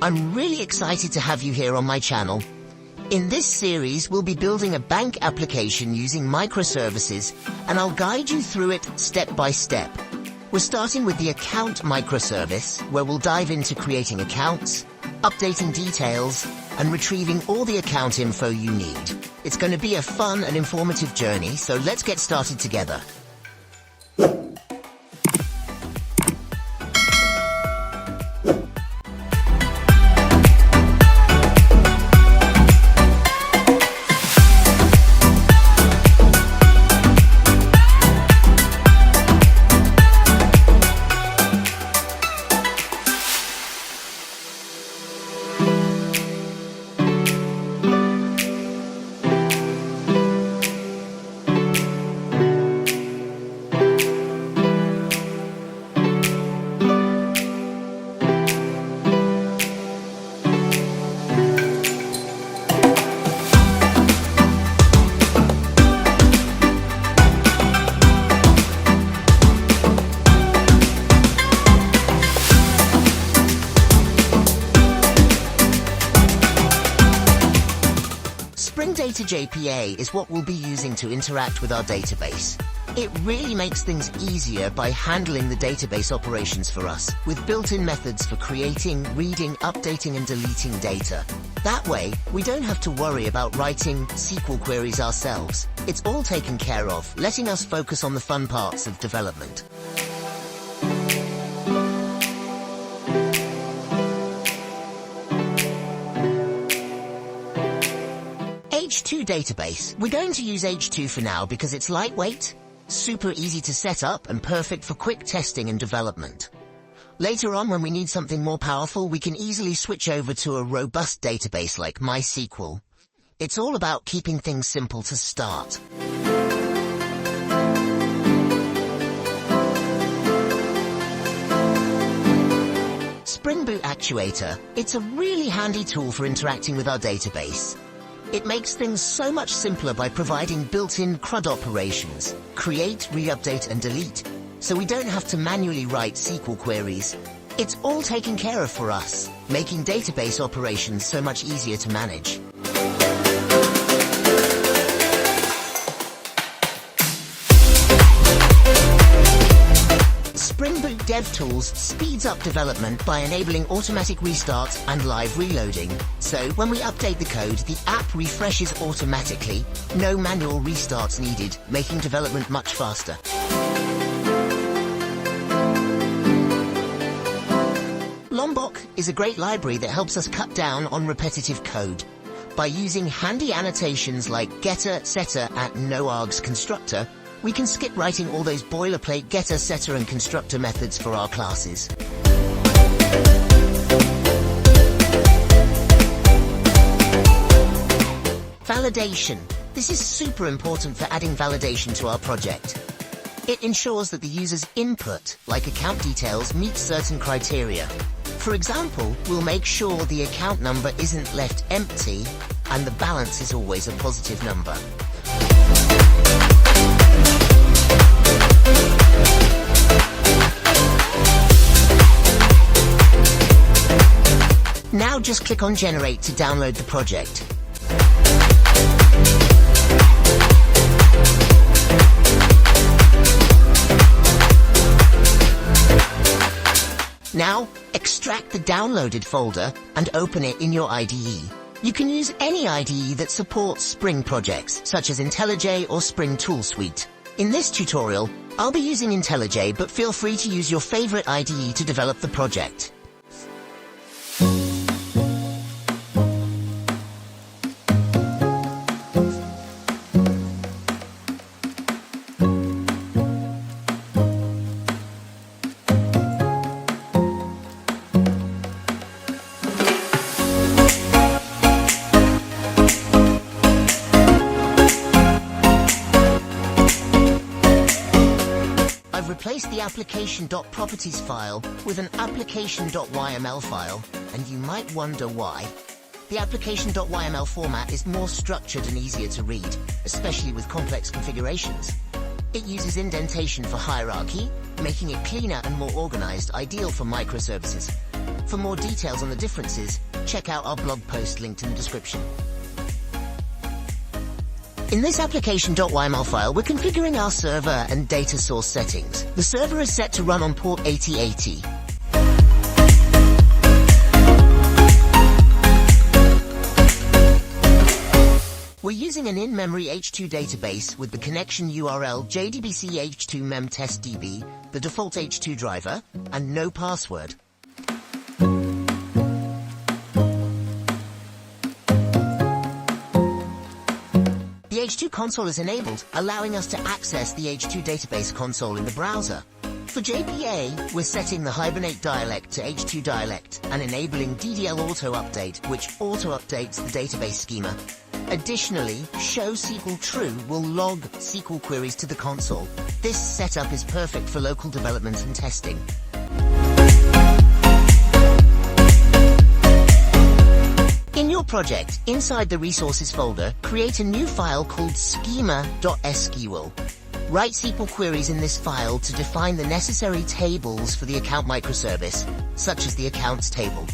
I'm really excited to have you here on my channel. In this series, we'll be building a bank application using microservices, and I'll guide you through it step by step. We're starting with the account microservice, where we'll dive into creating accounts, updating details, and retrieving all the account info you need. It's going to be a fun and informative journey, so let's get started together. Spring Data JPA is what we'll be using to interact with our database. It really makes things easier by handling the database operations for us, with built-in methods for creating, reading, updating and deleting data. That way, we don't have to worry about writing SQL queries ourselves. It's all taken care of, letting us focus on the fun parts of development. H2 database. We're going to use H2 for now because it's lightweight, super easy to set up, and perfect for quick testing and development. Later on, when we need something more powerful, we can easily switch over to a robust database like MySQL. It's all about keeping things simple to start. Spring Boot Actuator. It's a really handy tool for interacting with our database. It makes things so much simpler by providing built-in CRUD operations, create, re-update and delete, so we don't have to manually write SQL queries. It's all taken care of for us, making database operations so much easier to manage. Spring Boot DevTools speeds up development by enabling automatic restarts and live reloading. So when we update the code, the app refreshes automatically, no manual restarts needed, making development much faster. Lombok is a great library that helps us cut down on repetitive code. By using handy annotations like getter, setter, and noargs constructor, we can skip writing all those boilerplate getter, setter, and constructor methods for our classes. Validation. This is super important for adding validation to our project. It ensures that the user's input, like account details, meets certain criteria. For example, we'll make sure the account number isn't left empty and the balance is always a positive number. Now just click on Generate to download the project. Now, extract the downloaded folder and open it in your IDE. You can use any IDE that supports Spring projects, such as IntelliJ or Spring Tool Suite. In this tutorial, I'll be using IntelliJ, but feel free to use your favorite IDE to develop the project. I've replaced the application.properties file with an application.yml file, and you might wonder why. The application.yml format is more structured and easier to read, especially with complex configurations. It uses indentation for hierarchy, making it cleaner and more organized, ideal for microservices. For more details on the differences, check out our blog post linked in the description. In this application.yml file, we're configuring our server and data source settings. The server is set to run on port 8080. We're using an in-memory H2 database with the connection URL JDBC H2 memtestdb, the default H2 driver, and no password. The H2 console is enabled, allowing us to access the H2 database console in the browser. For JPA, we're setting the Hibernate dialect to H2 dialect and enabling DDL auto update, which auto updates the database schema. Additionally, show SQL true will log SQL queries to the console. This setup is perfect for local development and testing. In your project, inside the resources folder, create a new file called schema.sql. Write SQL queries in this file to define the necessary tables for the account microservice, such as the accounts table.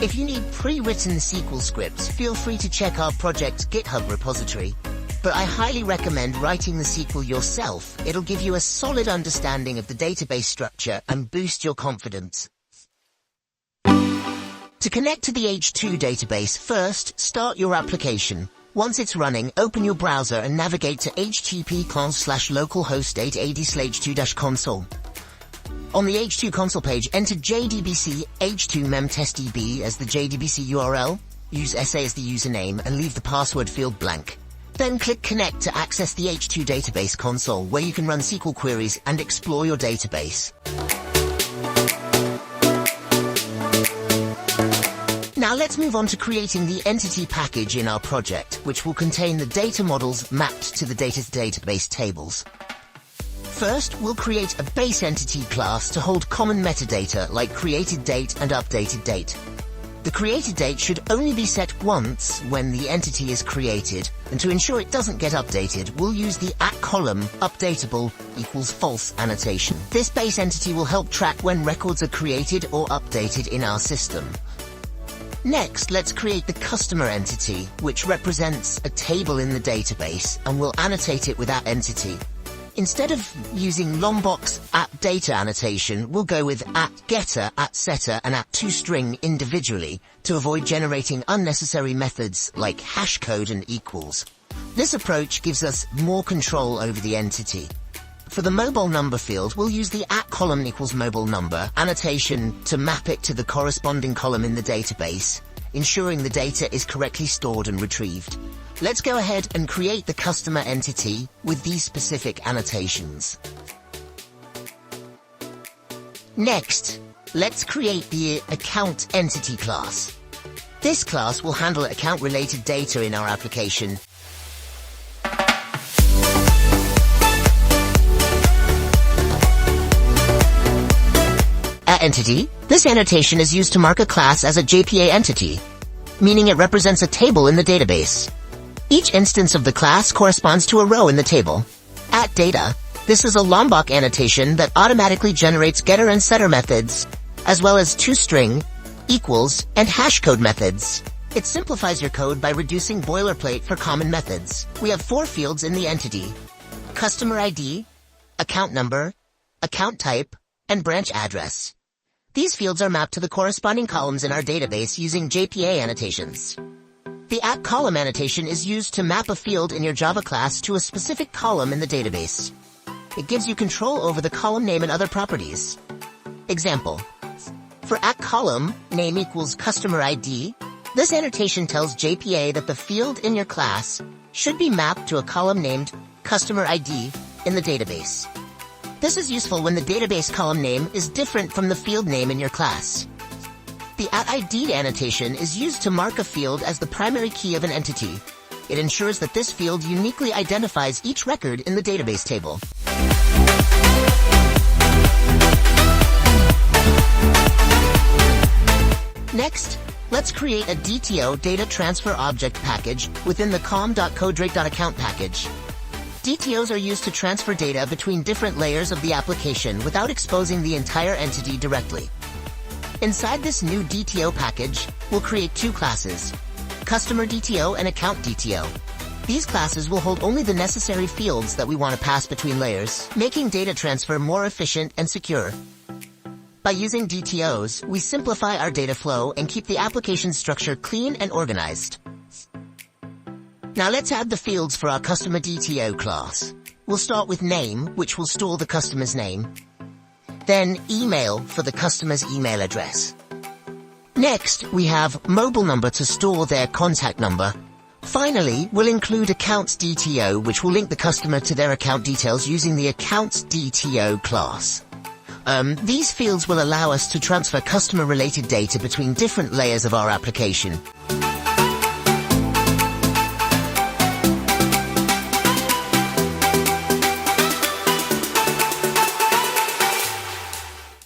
If you need pre-written SQL scripts, feel free to check our project's GitHub repository. But I highly recommend writing the SQL yourself. It'll give you a solid understanding of the database structure and boost your confidence. To connect to the H2 database, first, start your application. Once it's running, open your browser and navigate to http://localhost 880/h2-console. On the H2 console page, enter JDBC H2 memtestdb as the JDBC URL, use SA as the username, and leave the password field blank. Then click Connect to access the H2 database console, where you can run SQL queries and explore your database. Now let's move on to creating the entity package in our project, which will contain the data models mapped to the database tables. First, we'll create a base entity class to hold common metadata like created date and updated date. The created date should only be set once when the entity is created, and to ensure it doesn't get updated, we'll use the @column updatable equals false annotation. This base entity will help track when records are created or updated in our system. Next, let's create the customer entity, which represents a table in the database, and we'll annotate it with @entity. Instead of using Lombok's @data annotation, we'll go with @getter, @setter, and @toString individually to avoid generating unnecessary methods like hashcode and equals. This approach gives us more control over the entity. For the mobile number field, we'll use the @column equals mobile number annotation to map it to the corresponding column in the database, ensuring the data is correctly stored and retrieved. Let's go ahead and create the customer entity with these specific annotations. Next, let's create the account entity class. This class will handle account-related data in our application. @entity. This annotation is used to mark a class as a JPA entity, meaning it represents a table in the database. Each instance of the class corresponds to a row in the table. @data. This is a Lombok annotation that automatically generates getter and setter methods, as well as toString, equals, and hashcode methods. It simplifies your code by reducing boilerplate for common methods. We have 4 fields in the entity: customer ID, account number, account type, and branch address. These fields are mapped to the corresponding columns in our database using JPA annotations. The @column annotation is used to map a field in your Java class to a specific column in the database. It gives you control over the column name and other properties. Example: for @column name equals customer ID, this annotation tells JPA that the field in your class should be mapped to a column named customer ID in the database. This is useful when the database column name is different from the field name in your class. The @ID annotation is used to mark a field as the primary key of an entity. It ensures that this field uniquely identifies each record in the database table. Next, let's create a DTO data transfer object package within the com.codrake.account package. DTOs are used to transfer data between different layers of the application without exposing the entire entity directly. Inside this new DTO package, we'll create two classes, Customer DTO and Account DTO. These classes will hold only the necessary fields that we want to pass between layers, making data transfer more efficient and secure. By using DTOs, we simplify our data flow and keep the application structure clean and organized. Now let's add the fields for our Customer DTO class. We'll start with name, which will store the customer's name. Then email for the customer's email address. Next, we have mobile number to store their contact number. Finally, we'll include Accounts DTO, which will link the customer to their account details using the Accounts DTO class. These fields will allow us to transfer customer-related data between different layers of our application.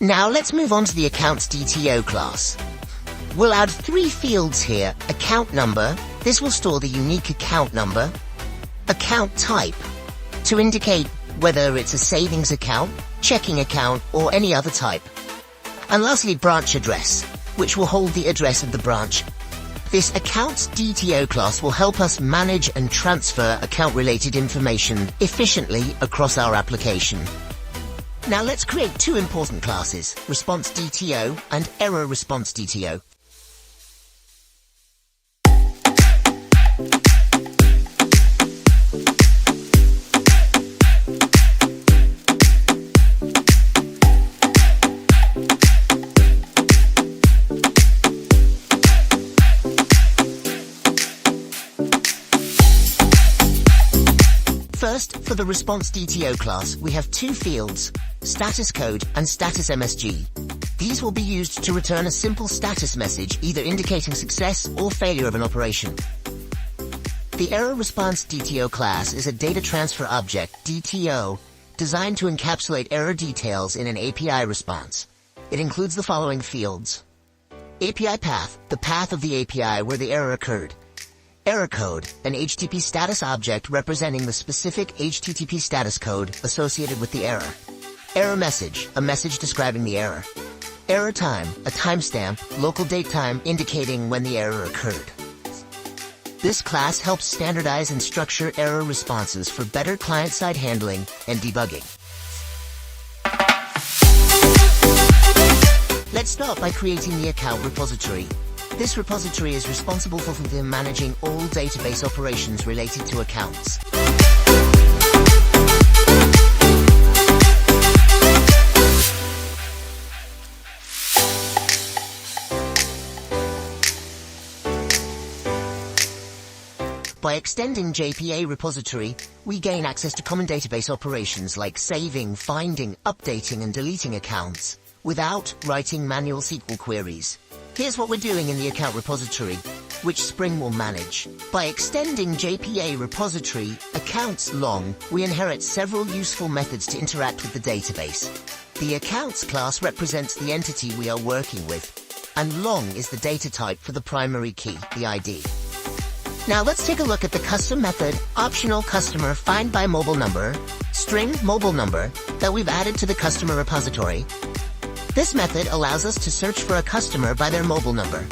Now let's move on to the Accounts DTO class. We'll add three fields here. Account number, this will store the unique account number. Account type, to indicate whether it's a savings account, checking account, or any other type. And lastly, branch address, which will hold the address of the branch. This Accounts DTO class will help us manage and transfer account-related information efficiently across our application. Now let's create two important classes, Response DTO and Error Response DTO. First, for the Response DTO class, we have two fields, status code and status MSG. These will be used to return a simple status message, either indicating success or failure of an operation. The Error Response DTO class is a data transfer object, DTO, designed to encapsulate error details in an API response. It includes the following fields. API path, the path of the API where the error occurred. Error code, an HTTP status object representing the specific HTTP status code associated with the error. Error message, a message describing the error. Error time, a timestamp, local date time indicating when the error occurred. This class helps standardize and structure error responses for better client-side handling and debugging. Let's start by creating the account repository. This repository is responsible for managing all database operations related to accounts. By extending JPA repository, we gain access to common database operations like saving, finding, updating, and deleting accounts without writing manual SQL queries. Here's what we're doing in the account repository, which Spring will manage. By extending JPA repository accounts long, we inherit several useful methods to interact with the database. The accounts class represents the entity we are working with, and long is the data type for the primary key, the ID. Now let's take a look at the custom method, optional customer find by mobile number, string mobile number, that we've added to the customer repository. This method allows us to search for a customer by their mobile number.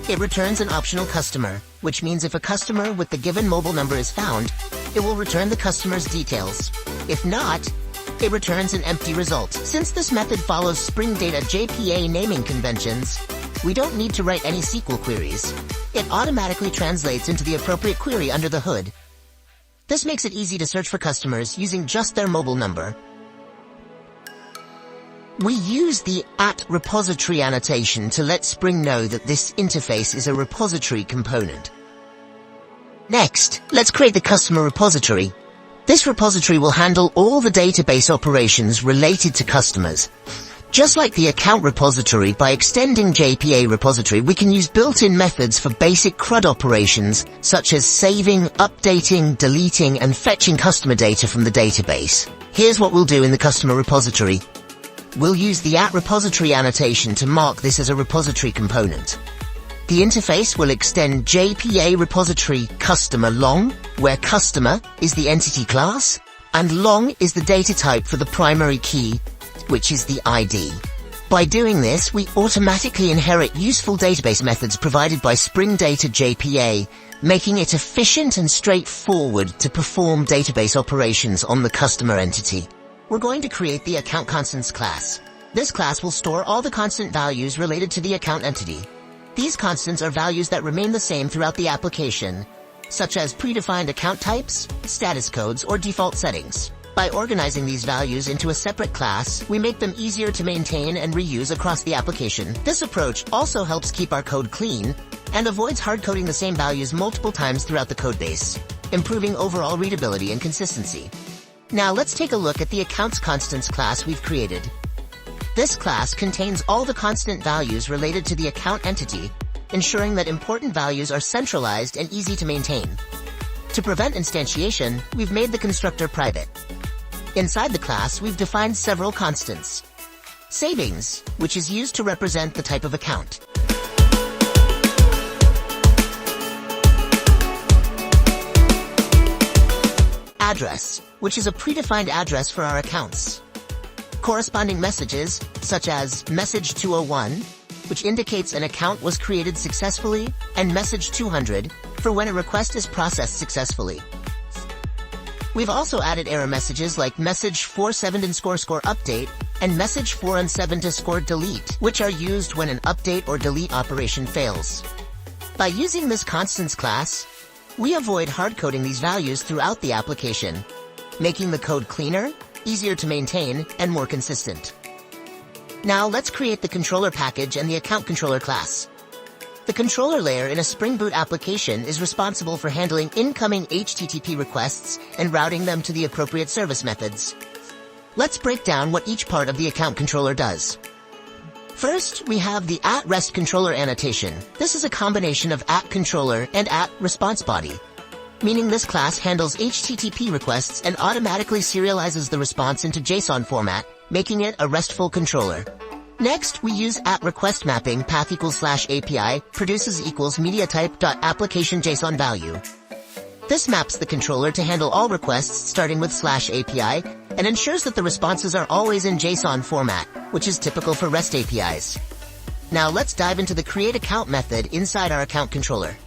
It returns an optional customer, which means if a customer with the given mobile number is found, it will return the customer's details. If not, it returns an empty result. Since this method follows Spring Data JPA naming conventions, we don't need to write any SQL queries. It automatically translates into the appropriate query under the hood. This makes it easy to search for customers using just their mobile number. We use the @repository annotation to let Spring know that this interface is a repository component. Next, let's create the customer repository. This repository will handle all the database operations related to customers. Just like the account repository, by extending JPA repository, we can use built-in methods for basic CRUD operations, such as saving, updating, deleting, and fetching customer data from the database. Here's what we'll do in the customer repository. We'll use the @repository annotation to mark this as a repository component. The interface will extend JPA repository customer long, where customer is the entity class, and long is the data type for the primary key, which is the ID. By doing this, we automatically inherit useful database methods provided by Spring Data JPA, making it efficient and straightforward to perform database operations on the customer entity. We're going to create the account constants class. This class will store all the constant values related to the account entity. These constants are values that remain the same throughout the application, such as predefined account types, status codes, or default settings. By organizing these values into a separate class, we make them easier to maintain and reuse across the application. This approach also helps keep our code clean and avoids hard-coding the same values multiple times throughout the codebase, improving overall readability and consistency. Now let's take a look at the accounts constants class we've created. This class contains all the constant values related to the account entity, ensuring that important values are centralized and easy to maintain. To prevent instantiation, we've made the constructor private. Inside the class, we've defined several constants. Savings, which is used to represent the type of account. Address, which is a predefined address for our accounts. Corresponding messages, such as message 201, which indicates an account was created successfully, and message 200, for when a request is processed successfully. We've also added error messages like message 47 and score update and message 417 to score delete, which are used when an update or delete operation fails. By using this constants class, we avoid hard-coding these values throughout the application, making the code cleaner, easier to maintain, and more consistent. Now let's create the controller package and the account controller class. The controller layer in a Spring Boot application is responsible for handling incoming HTTP requests and routing them to the appropriate service methods. Let's break down what each part of the account controller does. First, we have the @REST controller annotation. This is a combination of @controller and @response-body, meaning this class handles HTTP requests and automatically serializes the response into JSON format, making it a RESTful controller. Next, we use @request mapping path =/API produces media type.application JSON value. This maps the controller to handle all requests starting with /API and ensures that the responses are always in JSON format, which is typical for REST APIs. Now let's dive into the create account method inside our account controller.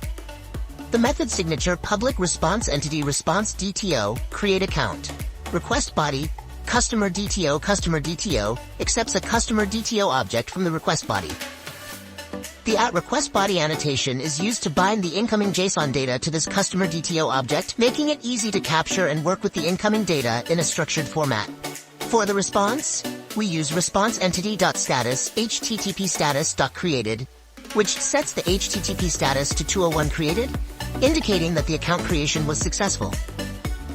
The method signature public response entity response DTO create account request body customer DTO accepts a customer DTO object from the request body. The @request body annotation is used to bind the incoming JSON data to this customer DTO object, making it easy to capture and work with the incoming data in a structured format. For the response, we use response entity.status HTTP status.created, which sets the HTTP status to 201 created, indicating that the account creation was successful.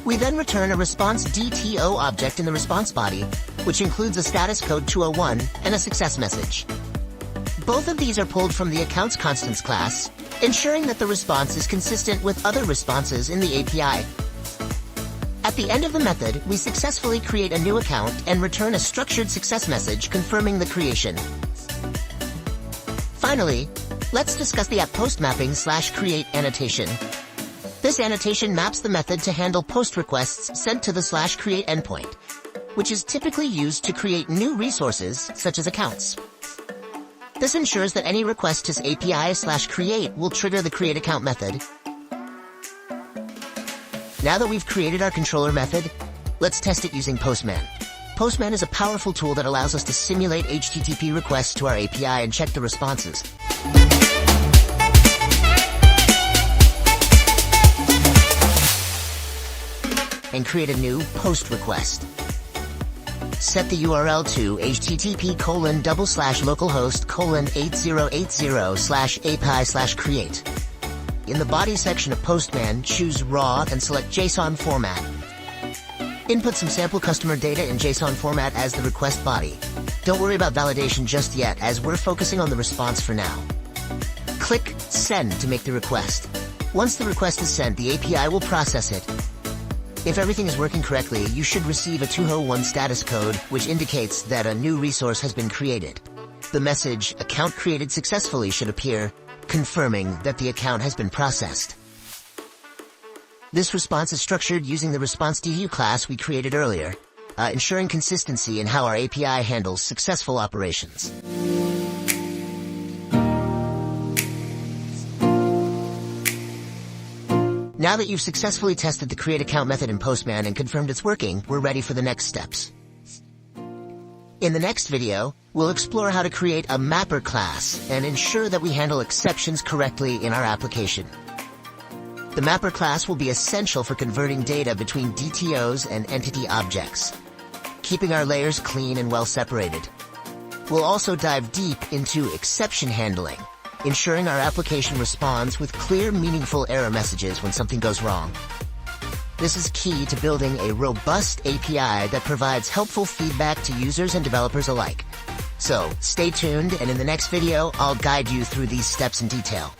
We then return a response DTO object in the response body, which includes a status code 201 and a success message. Both of these are pulled from the accounts constants class, ensuring that the response is consistent with other responses in the API. At the end of the method, we successfully create a new account and return a structured success message confirming the creation. Finally, let's discuss the @post mapping /create annotation. This annotation maps the method to handle post requests sent to the /create endpoint, which is typically used to create new resources, such as accounts. This ensures that any request to API/create will trigger the create account method. Now that we've created our controller method, let's test it using Postman. Postman is a powerful tool that allows us to simulate HTTP requests to our API and check the responses. And create a new post request. Set the URL to http:/localhost:8080/API/create. In the body section of Postman, choose raw and select JSON format. Input some sample customer data in JSON format as the request body. Don't worry about validation just yet, as we're focusing on the response for now. Click Send to make the request. Once the request is sent, the API will process it. If everything is working correctly, you should receive a 201 status code, which indicates that a new resource has been created. The message, "Account created successfully," should appear, confirming that the account has been processed. This response is structured using the response DTO class we created earlier. ensuring consistency in how our API handles successful operations. Now that you've successfully tested the create account method in Postman and confirmed it's working, we're ready for the next steps. In the next video, we'll explore how to create a mapper class and ensure that we handle exceptions correctly in our application. The mapper class will be essential for converting data between DTOs and entity objects, keeping our layers clean and well separated. We'll also dive deep into exception handling, ensuring our application responds with clear, meaningful error messages when something goes wrong. This is key to building a robust API that provides helpful feedback to users and developers alike. So, stay tuned, and in the next video, I'll guide you through these steps in detail.